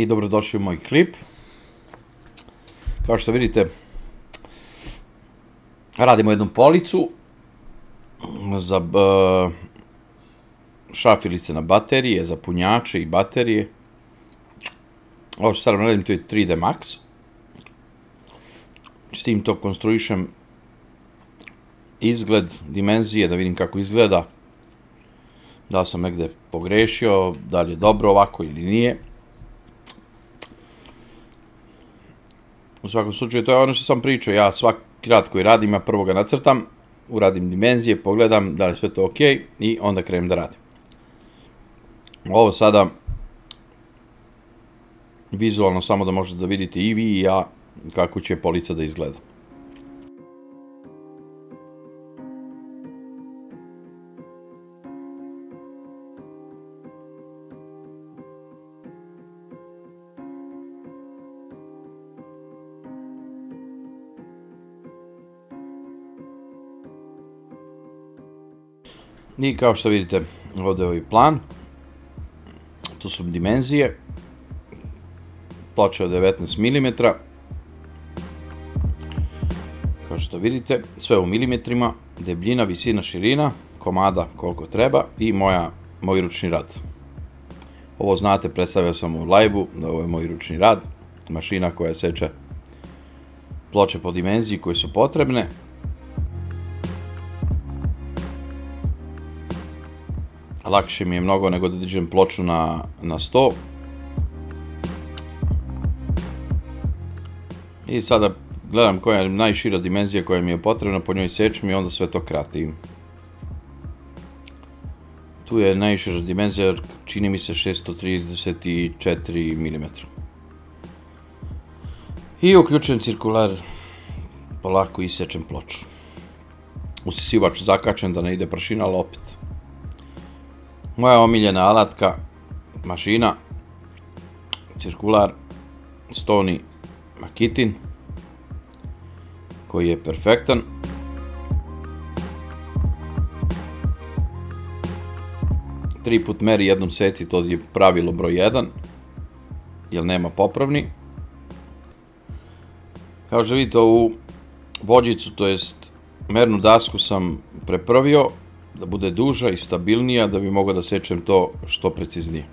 i dobrodošli u moj klip. Kao što vidite, radimo jednu policu za šrafilice na baterije, za punjače i baterije. Ovo što sad radim, to je 3D Max. S tim to konstruišem izgled, dimenzije, da vidim kako izgleda. Da li sam negde pogrešio, da li je dobro ovako ili nije. U svakom slučaju, to je ono što sam pričao. Ja svaki rad koji radim, ja prvo ga nacrtam, uradim dimenzije, pogledam da li je sve to ok i onda krenem da radim. Ovo sada vizualno samo da možete da vidite i vi i ja kako će polica da izgleda. I kao što vidite, ovdje je ovaj plan. Tu su dimenzije. Ploča od 19 mm. Kao što vidite, sve u milimetrima. Debljina, visina, širina, komada koliko treba i moj ručni rad. Ovo znate, predstavio sam u live-u da ovo je moj ručni rad. Mašina koja seče ploče po dimenziji koje su potrebne. Lakše mi je mnogo nego da dižem ploču na sto. I sada gledam koja je najšira dimenzija koja mi je potrebna, po njoj sečem i onda sve to kratim. Tu je najšira dimenzija, čini mi se 634 mm. I uključujem cirkular, polako isečem ploču. Usisivač zakačen da ne ide prašina, ali opet. Moja omiljena alatka, mašina, cirkular Stoni Makitin, koji je perfektan. Tri put meri, jednom seci, to je pravilo broj 1, jer nema popravni. Kao što vidite, ovu vođicu, to jest mernu dasku sam prepravio da bude duža i stabilnija, da bi mogao da sečem to što preciznije.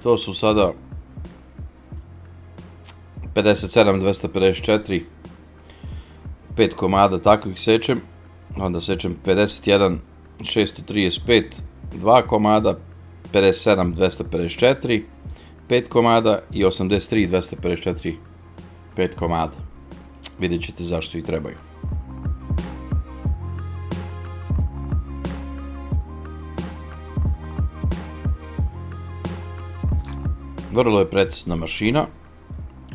To su sada 57-254, 5 komada takvih sečem, onda sečem 51-635, 2 komada, 57-254, 5 komada i 83-254, 5 komada. Vidjet ćete zašto ih trebaju. Vrlo je precizna mašina,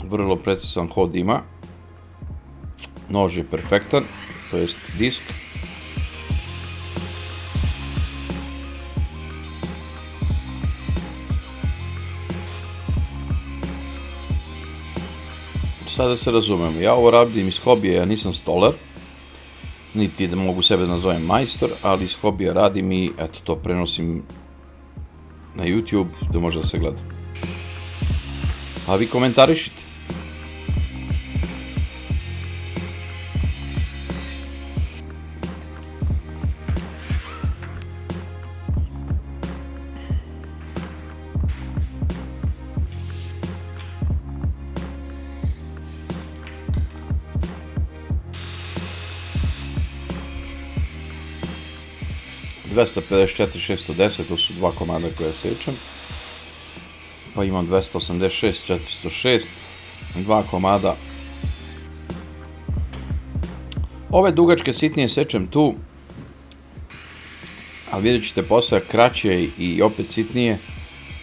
vrlo precizan hod ima, nož je perfektan, to jest disk. Sada se razumemo, ja ovo radim iz hobija, ja nisam stolar, niti da mogu sebe nazovem majstor, ali iz hobija radim i eto to prenosim na YouTube da može da se gleda. A vi komentarišite. (254-610), to su dva komada koje sečem. Pa imam 286-406, dva komada. Ove dugačke sitnije sečem tu, ali vidjet ćete posle kraće i opet sitnije,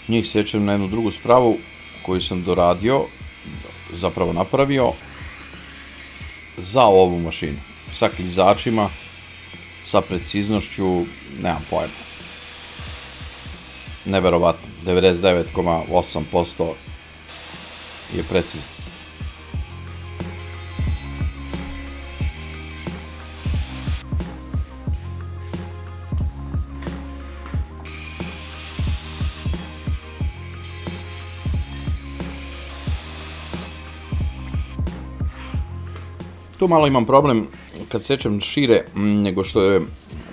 njih sečem na jednu drugu spravu koju sam doradio, zapravo napravio za ovu mašinu, sa klizačima, sa preciznošću, nemam pojma. Neverovatno, 99,8% je precizno. Tu malo imam problem kad sečem šire nego što je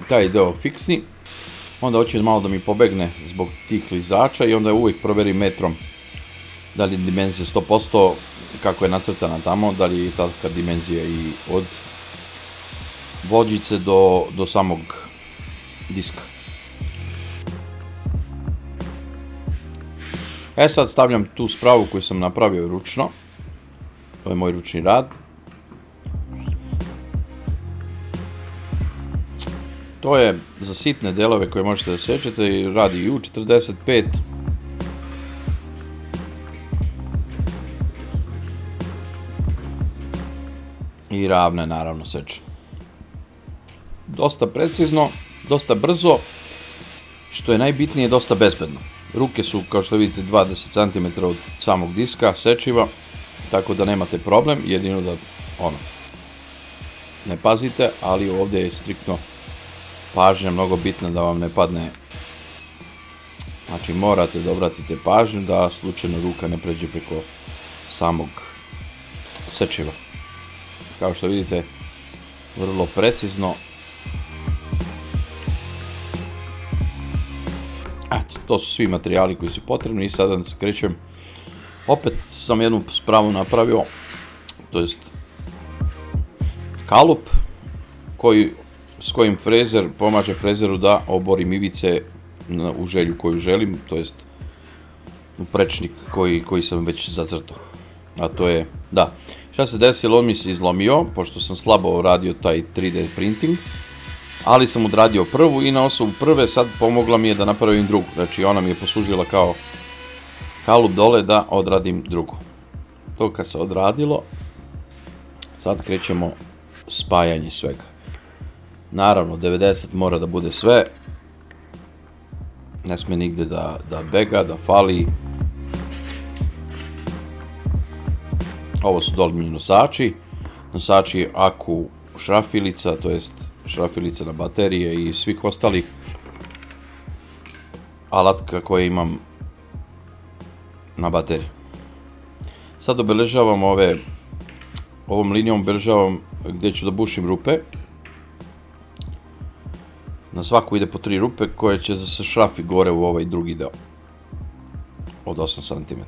taj deo fiksni, onda hoće malo da mi pobegne zbog tih klizača i onda uvijek proverim metrom da li je dimenzija 100% kako je nacrtana tamo, da li je takva dimenzija i od vođice do samog diska. Sad stavljam tu spravu koju sam napravio ručno, to je moj ručni rad. To je za sitne delove koje možete da sečete i radi i U45. I ravne naravno seče. Dosta precizno, dosta brzo, što je najbitnije dosta bezbedno. Ruke su, kao što vidite, 20 cm od samog diska sečiva, tako da nemate problem, jedino da ne pazite, ali ovdje je striktno pažnja mnogo bitna da vam ne padne. Znači morate da obratite pažnju da slučajno ruka ne pređe preko samog sečiva. Kao što vidite, vrlo precizno. Eto, to su svi materijali koji su potrebni i sada da skrećem. Opet sam jednu spravu napravio, to jest kalup s kojim frezer pomaže frezeru da oborim ivice u želju koju želim, to jest u prečnik koji sam već zacrtao. A to je, da, šta se desilo, on mi se izlomio, pošto sam slabo radio taj 3D printing, ali sam odradio prvu i na osnovu prve sad pomogla mi je da napravim drugu. Znači ona mi je poslužila kao kalup dole da odradim drugu. To kad se odradilo, sad krećemo spajanje svega. Naravno, 90 mora da bude sve, ne sme nigde da bega, da fali. Ovo su dolini nosači aku šrafilica, to jest šrafilica na baterije i svih ostalih alatka koje imam na bateriji. Sad obeležavam ovom linijom obeležavam gdje ću da bušim rupe. Na svaku ide po 3 rupe koje će da se šrafi gore u ovaj drugi deo od 8 cm.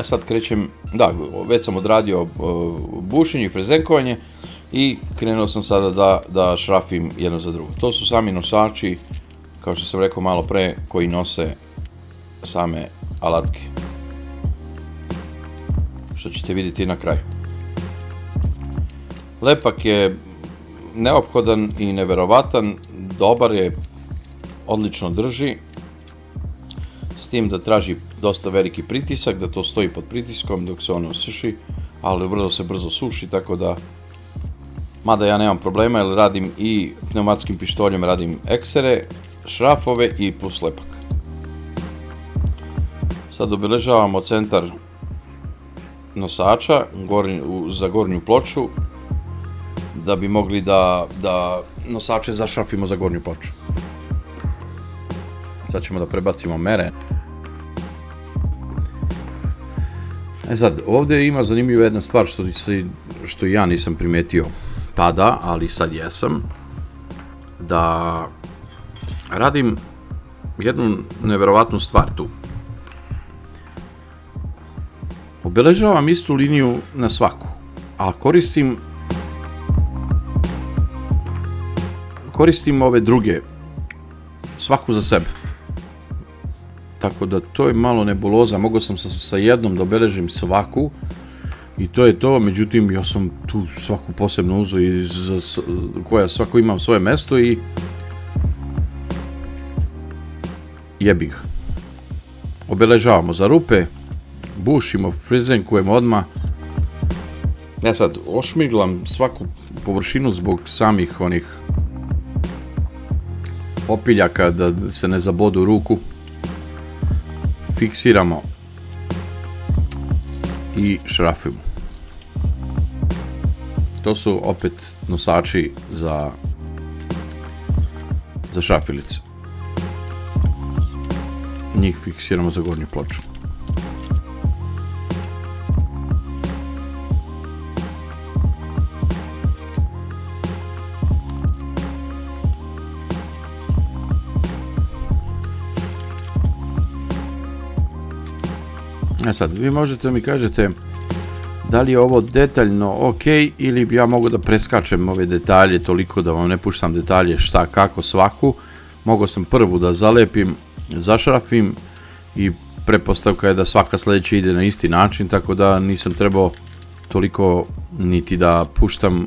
Sad krećem, da, već sam odradio bušenje i frezenkovanje i krenuo sam sada da šrafim jedno za drugo. To su sami nosači, kao što sam rekao malo pre, koji nose same alatke. Što ćete vidjeti na kraju. Lepak je neophodan i neverovatan, dobar je, odlično drži, s tim da traži dosta veliki pritisak, da to stoji pod pritiskom dok se ono suši, ali vrlo se brzo suši, tako da, mada ja nemam problema jer radim i pneumatskim pištoljem, radim eksere, šrafove i plus lepak. Sad obeležavamo centar nosača za gornju ploču, da bi mogli da nosače zašrafimo za gornju ploču. Sad ćemo da prebacimo mere. Sad, ovdje ima zanimljiva jedna stvar što ja nisam primetio tada, ali sad jesam, da radim jednu neverovatnu stvar tu. Obeležavam istu liniju na svaku, a koristim ove druge, svaku za sebe. Tako da to je malo nebuloza, mogao sam sa jednom da obeležim svaku i to je to, međutim ja sam tu svaku posebno uzeo koja svako ima svoje mesto i jebi ga. Obeležavamo za rupe, bušimo, frizenkujemo odmah Sad, ošmiglam svaku površinu zbog samih onih opiljaka da se ne zabodu ruku. Fiksiramo i šrafimo. To su opet nosači za šrafilice. Njih fiksiramo za gornju ploču. Sad, vi možete mi kažete da li je ovo detaljno ok ili ja mogu da preskačem ove detalje toliko da vam ne puštam detalje šta, kako, svaku. Mogao sam prvu da zalepim, zašrafim i pretpostavka je da svaka sledeća ide na isti način, tako da nisam trebao toliko niti da puštam,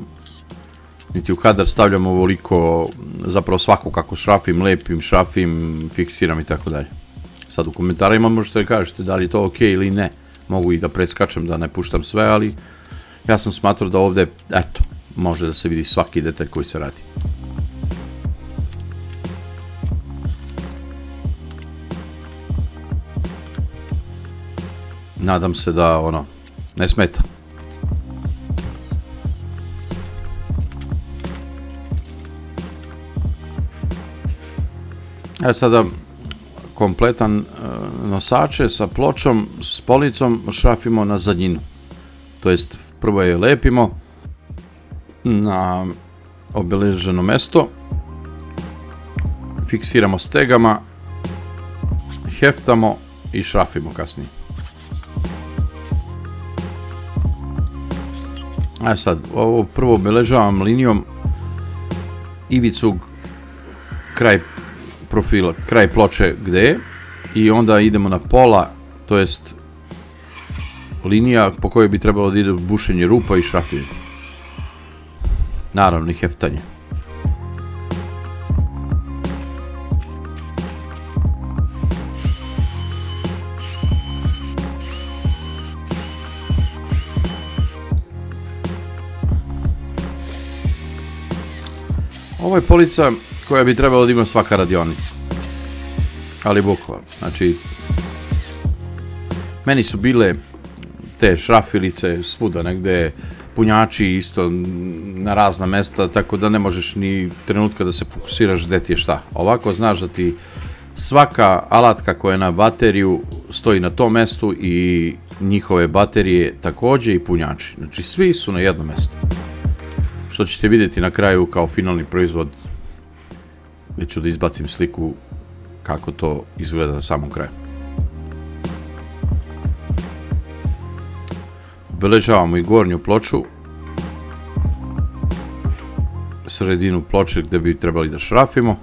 niti u kadar stavljam ovoliko, zapravo svaku kako šrafim, lepim, šrafim, fiksiram i tako dalje. Sad u komentarima možete da kažete da li je to ok ili ne. Mogu i da preskačem, da ne puštam sve, ali ja sam smatrao da ovde, eto, može da se vidi svaki detalj koji se radi. Nadam se da, ne smeta. Sada kompletan nosače sa pločom, s policom šrafimo na zadnjinu. To jest, prvo je lepimo na obeleženo mesto, fiksiramo stegama, heftamo i šrafimo kasnije. Sad, ovo prvo obeležavam linijom ivicu, kraj profila, kraj ploče gde je, i onda idemo na pola, to jest linija po kojoj bi trebalo da ide bušenje rupa i šrafljenje. Naravno i heftanje. Ovo je polica koja bi trebalo da ima svaka radionica. Ali bukvalno. Znači, meni su bile te šrafilice svuda negde, punjači isto na razna mesta, tako da ne možeš ni trenutka da se fokusiraš gde ti je šta. Ovako znaš da ti svaka alatka koja je na bateriju stoji na tom mestu i njihove baterije takođe i punjači. Znači, svi su na jednom mestu. Što ćete vidjeti na kraju kao finalni proizvod, već ću da izbacim sliku kako to izgleda na samom kraju. Obeležavamo i gornju ploču, sredinu ploče gde bi trebali da šrafimo.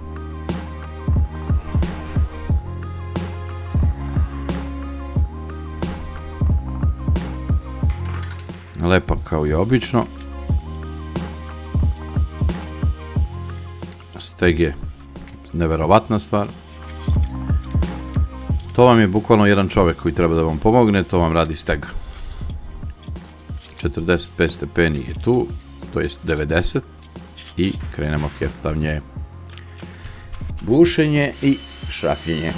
Lepak kao i obično. Stege, neverovatna stvar. To vam je bukvalno jedan čovek koji treba da vam pomogne, to vam radi stega. 45 stepeni je tu, to jest 90, i krenemo heftanje, bušenje i šrafljenje.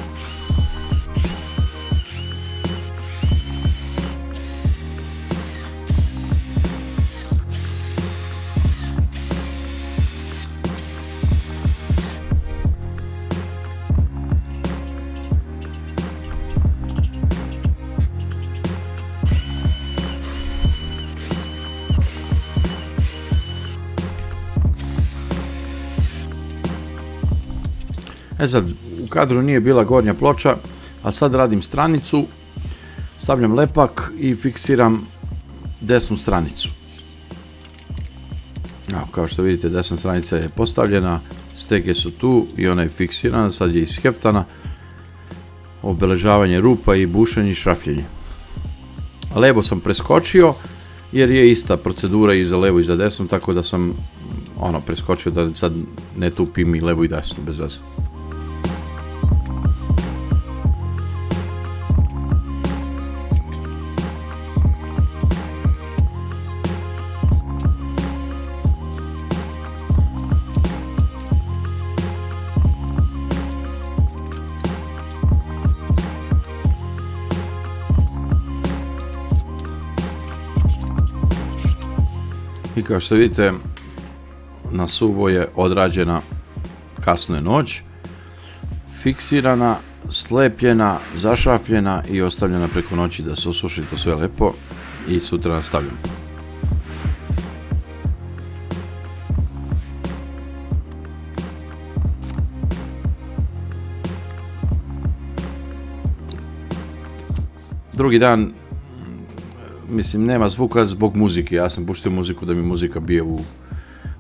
Sad, u kadru nije bila gornja ploča, a sad radim stranicu, stavljam lepak i fiksiram desnu stranicu. Kao što vidite, desna stranica je postavljena, stege su tu i ona je fiksirana, sad je isheftana, obeležavanje rupa i bušenje i šrafljenje. Levo sam preskočio, jer je ista procedura i za levo i za desno, tako da sam preskočio da sad ne tupim i levo i desno, bez veze. I kao što vidite, na suvo je odrađena, kasno je noć, fiksirana, slepljena, zašrafljena i ostavljena preko noći da se osuši to sve lepo i sutra nastavljamo. Drugi dan, mislim, nema zvuka zbog muzike. Ja sam puštio muziku da mi muzika bije u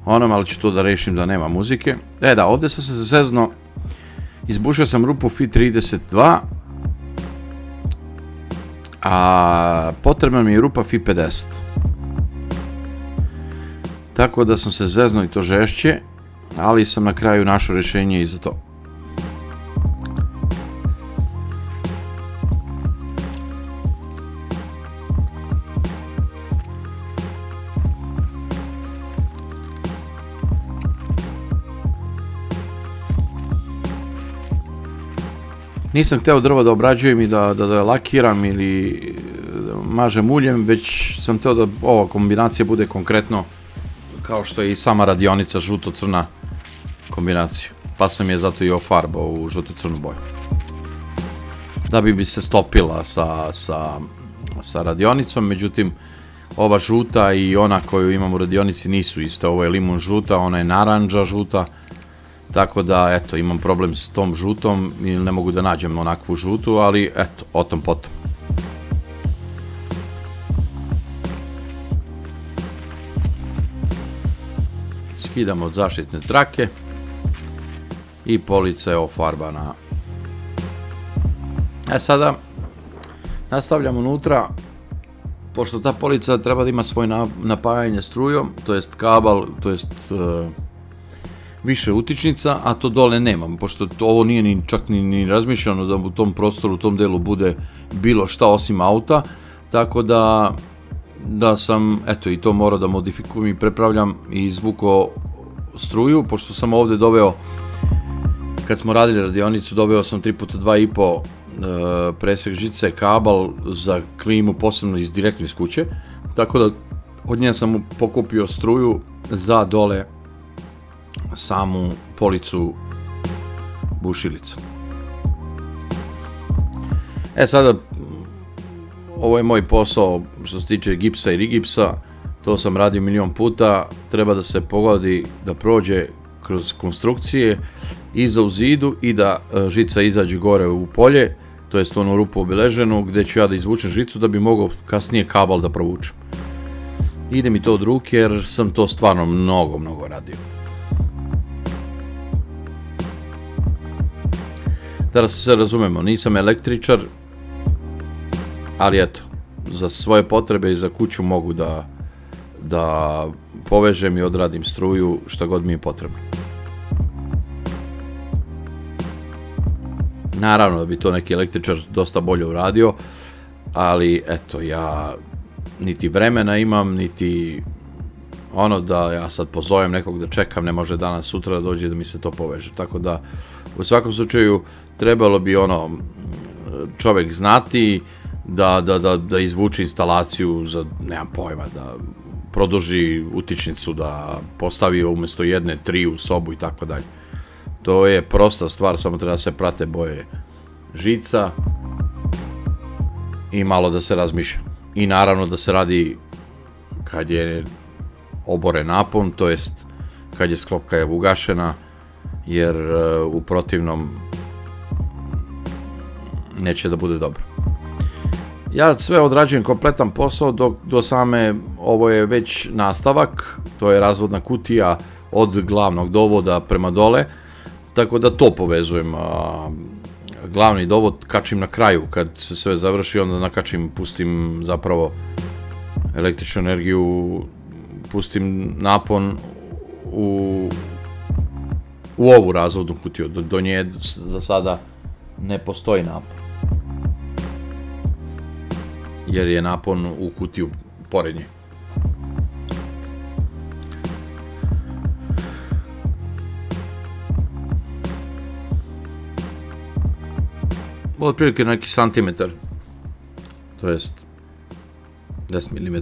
onom, ali ću to da rešim da nema muzike. Da, ovdje sam se zezno, izbušio sam rupu FI 32, a potrebna mi je rupa FI 50. Tako da sam se zezno i to žešće, ali sam na kraju našao rješenje i za to. Nisam hteo drvo da obrađujem i da lakiram ili mažem uljem, već sam hteo da ova kombinacija bude konkretno kao što je i sama radionica žuto-crna kombinacija. Pa sam je zato i ofarbao u žuto-crnu boju. Da bi se stopila sa radionicom, međutim ova žuta i ona koju imam u radionici nisu iste. Ovo je limun žuta, ona je naranđa žuta. Tako da, eto, imam problem s tom žutom i ne mogu da nađem onakvu žutu, ali eto, o tom potom. Skidamo od zaštitne trake i polica je ofarbana. Sada nastavljamo unutra, pošto ta polica treba da ima svoje napajanje strujom, to jest kabel, to jest više utičnica, a to dole nemam, pošto ovo nije čak ni razmišljeno da u tom prostoru, u tom delu bude bilo šta osim auta, tako da sam, eto, i to morao da modifikujem i prepravljam i izvuko struju, pošto sam ovdje doveo, kad smo radili radionicu, doveo sam 3x2,5 presek žice, kabel za klimu, posebno direktno iz kuće, tako da od nje sam pokupio struju za dole samu policu bušilica. Sada, ovo je moj posao što se tiče gipsa i rigipsa, to sam radio milion puta, treba da se pogodi, da prođe kroz konstrukcije iza u zidu i da žica izađe gore u polje, to jest onu rupu obileženu, gde ću ja da izvučem žicu da bi mogao kasnije kabel da provučem. Ide mi to od ruke jer sam to stvarno mnogo radio. Da se razumemo, nisam električar, ali eto, za svoje potrebe i za kuću mogu da povežem i odradim struju šta god mi je potrebno. Naravno da bi to neki električar dosta bolje uradio, ali eto, ja niti vremena imam, niti ono da ja sad pozovem nekog da čekam, ne može danas, sutra da dođe da mi se to poveže. Tako da, u svakom slučaju, trebalo bi čovjek znati da izvuče instalaciju za, nemam pojma, da produži utičnicu, da postavi umjesto jedne 3 u sobu i tako dalje. To je prosta stvar, samo treba da se prate boje žica i malo da se razmišlja. I naravno da se radi kad je oboren napon, to jest kad je sklopka ugašena, jer u protivnom neće da bude dobro. Ja sve odrađujem kompletan posao do same, ovo je već nastavak, to je razvodna kutija od glavnog dovoda prema dole, tako da to povezujem. Glavni dovod kačim na kraju, kad se sve završi, onda nakačim, pustim zapravo električnu energiju, pustim napon u ovu razvodnu kutiju, do nje za sada ne postoji napon, jer je napon u kutiju pored nje. Otprilike neki santimetar, to jest 10 mm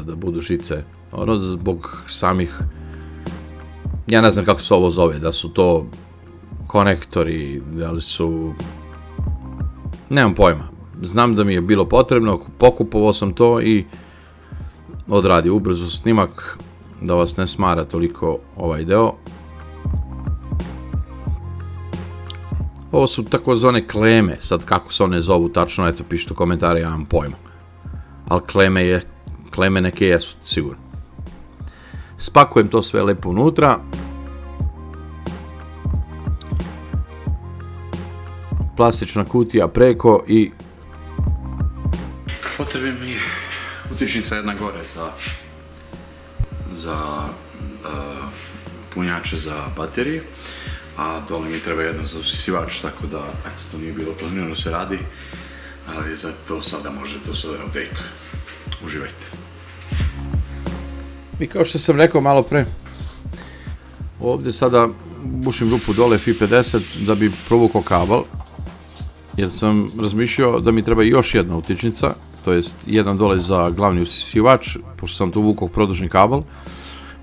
da budu žice ono zbog samih, ja ne znam kako se ovo zove, da su to konektori, da li su, nemam pojma, znam da mi je bilo potrebno, pokupovao sam to i odradio ubrzo snimak, da vas ne smara toliko ovaj deo. Ovo su takozvane kleme, sad kako se one zovu tačno, eto pišite u komentare, ja imam pojma. Ali kleme neke jesu, sigurno. Spakujem to sve lepo unutra. Plastična kutija preko i potrebna mi je utičnica jedna gore za punjače za baterije, a dole mi treba jedna za usisivač, tako da, eto, to nije bilo planirano se radi, ali za to sada možete to sve update-uje. Uživajte. I kao što sam rekao malo pre, ovdje sada bušim rupu dole Fi50 da bi provukao kabel, jer sam razmišljao da mi treba još jedna utičnica, to jest jedan dole za glavni usisivač, pošto sam tu vukao produžni kabel,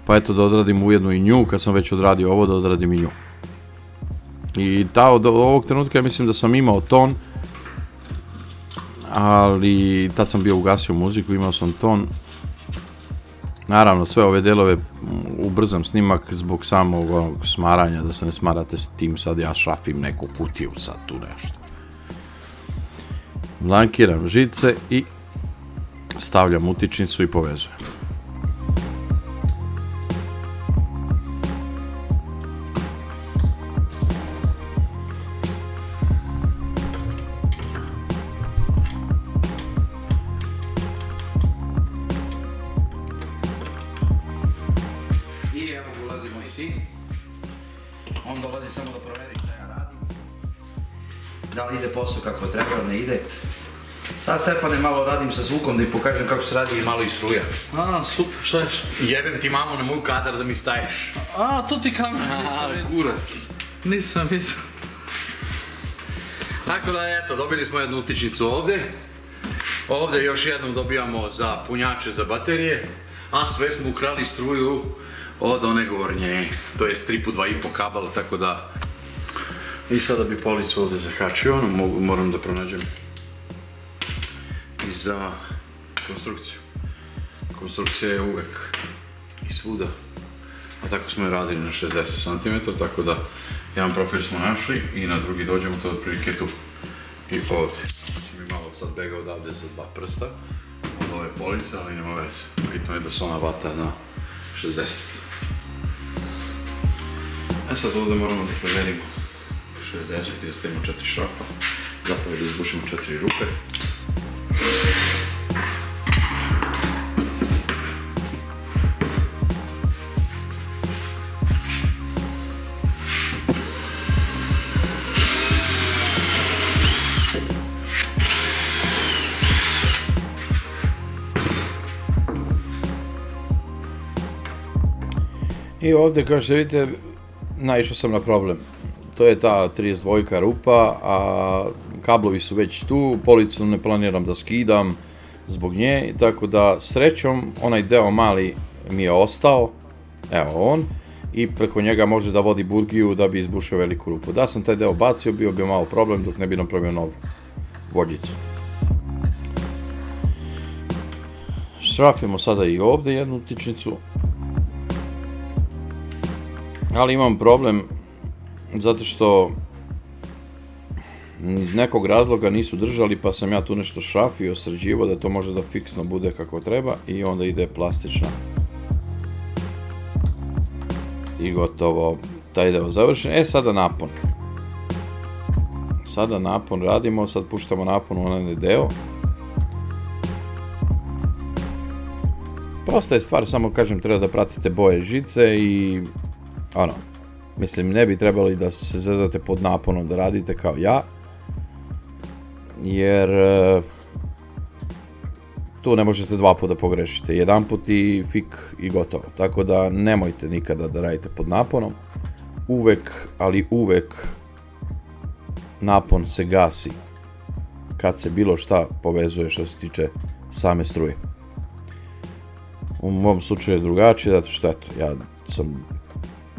pa eto da odradim ujedno i nju, kad sam već odradio ovo, da odradim i nju. I od ovog trenutka ja mislim da sam imao ton, ali tad sam bio ugasio muziku, imao sam ton. Naravno, sve ove delove ubrzam snimak zbog samog smaranja, da se ne smarate s tim sad ja šrafim neku kutiju sad tu nešto. Blankiram žice i stavljam utičnicu i povezujem. I evo ulazi moj sin. On dolazi samo da proveri šta ja radim. Da li ide posao kako treba, ne ide. Sad, Stefane, malo radim sa zvukom da im pokažem kako se radi i malo i struja. A, super, šta ješ? Jebem ti mamu na moj kadar da mi staješ. A, to ti kamera, nisam vidio. Kurac. Nisam vidio. Tako da, eto, dobili smo jednu utičnicu ovdje. Ovdje još jednu dobijamo za punjače za baterije. A sve smo ukrali struju od one gornje. To je 3x2,5 kabel, tako da... I sada bi policu ovdje zakačio, moram da pronađem i za konstrukciju. Konstrukcija je uvek i svuda. A tako smo je radili na 60 cm, tako da jedan profil smo našli i na drugi dođemo to otprilike tu i ovdje. Znači mi malo sad bega odavde za dva prsta od ove police, ali nema veze. Bitno je da se ona vata na 60. E sad ovdje moramo da proverimo 60 i da stavimo 4 šrafa, zapravo da izbušimo 4 rupe. I ovdje, kao što vidite, naišao sam na problem. To je ta 32 rupa, a kablovi su već tu, policu ne planiram da skidam zbog nje, tako da srećom onaj deo mali mi je ostao, evo on, i preko njega može da vodi burgiju da bi izbušio veliku rupu. Da sam taj deo bacio, bio bi malo problem dok ne bi napravio novu vođicu. Šrafimo sada i ovdje jednu utičnicu, ali imam problem zato što iz nekog razloga nisu držali, pa sam ja tu nešto šrafio, sređivo da to može da fiksno bude kako treba i onda ide plastična. I gotovo, taj deo završen. E, sada napon. Sada napon radimo, sad puštamo napon u onaj deo. Prosta je stvar, samo kažem, treba da pratite boje žice i ono, mislim, ne bi trebali da se zezate pod naponom da radite kao ja, jer tu ne možete dva puta pogrešiti, jedan put i fik i gotovo, tako da nemojte nikada da radite pod naponom, uvek, ali uvek napon se gasi kad se bilo šta povezuje što se tiče same struje. U mom slučaju je drugačije, zato što eto,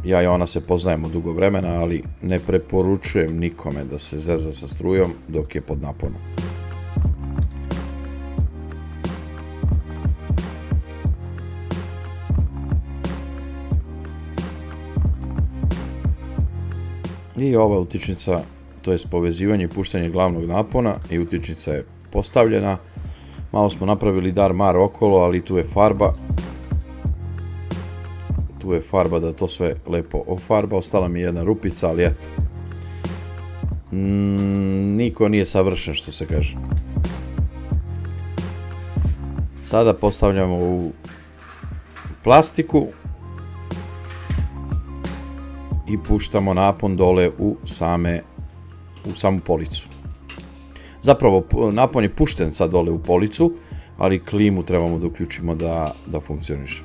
ja i ona se poznajemo dugo vremena, ali ne preporučujem nikome da se zeza sa strujom dok je pod naponom. I ova utičnica, to je povezivanje i puštanje glavnog napona, i utičnica je postavljena. Malo smo napravili dar-mar okolo, ali tu je farba. Tu je farba da to sve lepo ofarba. Ostala mi je jedna rupica, ali eto. Niko nije savršen, što se kaže. Sada postavljamo u plastiku i puštamo napon dole u samu policu. Zapravo, napon je pušten sad dole u policu, ali klimu trebamo da uključimo da funkcioniše.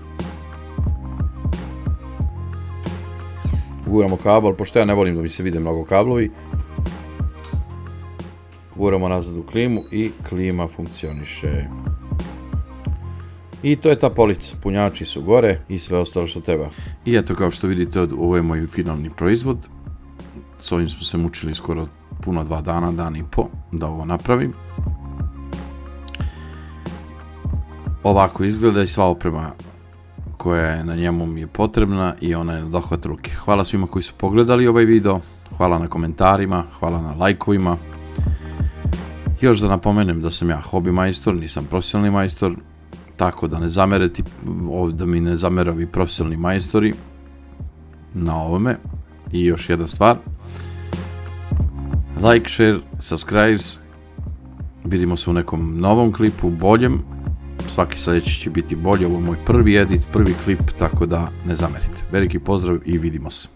Guramo kabel, pošto ja ne volim da mi se vide mnogo kablovi. Guramo nazad u klimu i klima funkcioniše. I to je ta polica. Punjači su gore i sve ostalo što treba. I eto, kao što vidite, ovo je moj finalni proizvod. S ovim smo se mučili skoro puno 2 dana, dan i po, da ovo napravim. Ovako izgleda i sva oprema koja je na njemu mi je potrebna i ona je na dohvat ruke. Hvala svima koji su pogledali ovaj video, hvala na komentarima, hvala na lajkovima. Još da napomenem da sam ja hobi majstor, nisam profesionalni majstor, tako da da mi ne zamere ovi profesionalni majstori na ovome. I još jedna stvar, like, share, subscribe, vidimo se u nekom novom klipu, boljem, svaki sljedeći će biti bolje, ovo je moj prvi edit, prvi klip, tako da ne zamerite. Veliki pozdrav i vidimo se.